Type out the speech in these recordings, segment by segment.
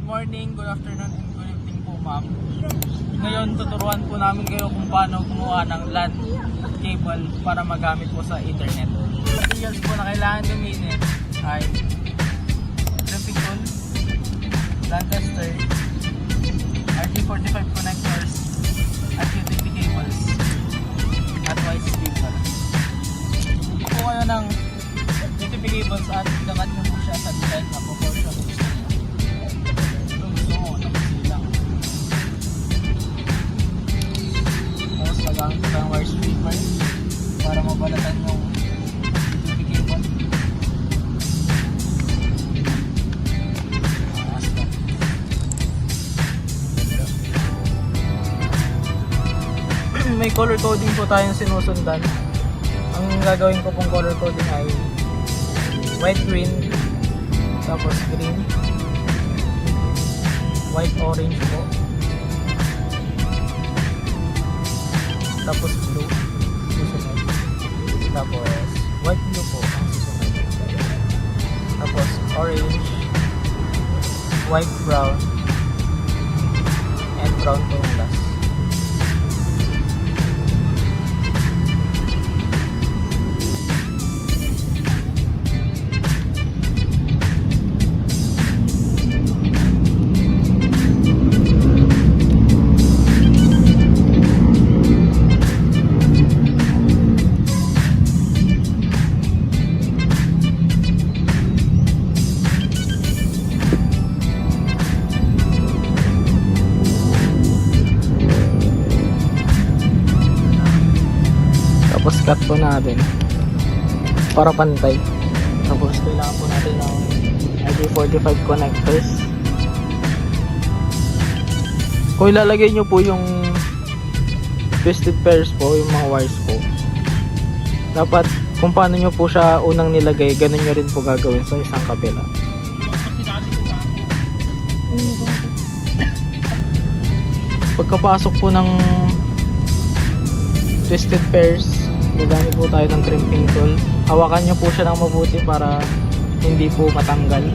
morning, good afternoon, and good evening po ma'am. Ngayon tuturuan po namin kayo kung paano gumawa ng LAN cable para magamit po sa internet. Materials po na kailangan gamitin ay crimping tool, LAN tester, RJ45 connectors, at UTP cables, at wise cable. Po kayo ng UTP cables at dapat nyo po siya sa design na proportion gusto nyo. Tapos gagamit ko ng wire stripper para mabalatan yung UTP cable. May color coding po tayong sinusundan. Ang gagawin ko pong color coding ay white green, tapos green, white orange po, tapos blue susunod, tapos white blue po ang susunod, tapos orange, white brown, and brown po yung last. Tapos cut po natin para pantay. Tapos kailangan po natin ng RJ45 connectors. Kung ilalagay nyo po yung twisted pairs po, yung mga wires po, dapat kung paano nyo po siya unang nilagay, ganun nyo rin po gagawin sa isang kabila. Pagkapasok po ng twisted pairs, gagamit po tayo ng crimping tool. Hawakan nyo po siya ng mabuti para hindi po matanggal.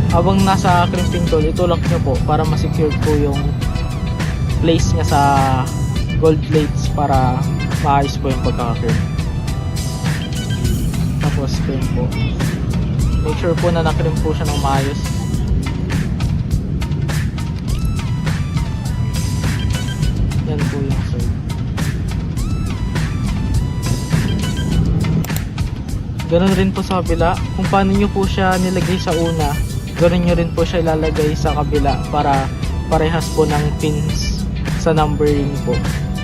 Habang nasa crimping tool, itulak nyo po para masecure po yung place niya sa gold plates para maayos po yung pagkaka-crimp. Tapos crimp po. Make sure po na na-crimp po siya ng maayos. Yan po yung side. Ganun rin po sa kabila. Kung paano nyo po siya nilagay sa una, ganun nyo rin po siya ilalagay sa kabila para parehas po ng pins sa numbering po.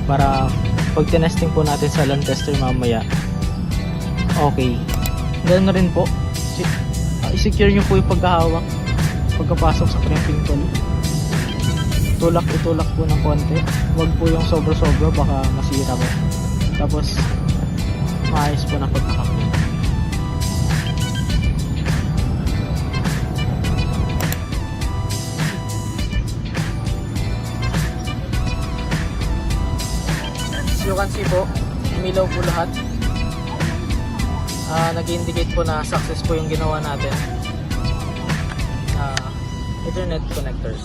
Para pag tinesting po natin sa LAN tester mamaya, okay. Ganun rin po. I-secure nyo po yung pagkahawak pagkapasok sa crimping tool. Itulak po ng konti. Huwag po yung sobra-sobra, baka masira po. Tapos maayos po na pagkakapin. You can see po, umilaw po lahat. Nag-indicate po na success po yung ginawa natin. Ethernet connectors.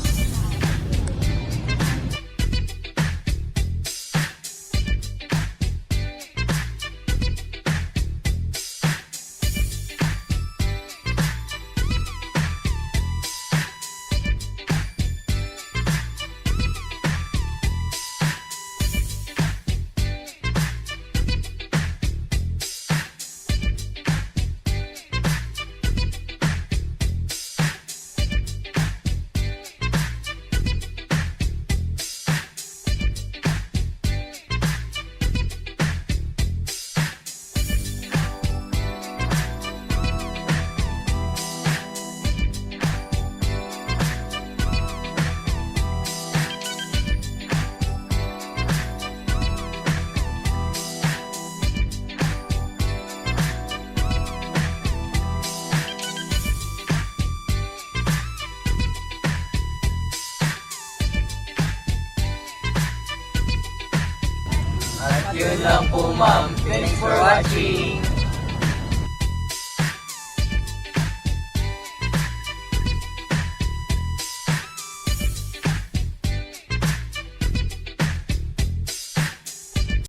Yun lang po ma'am. Thanks for watching.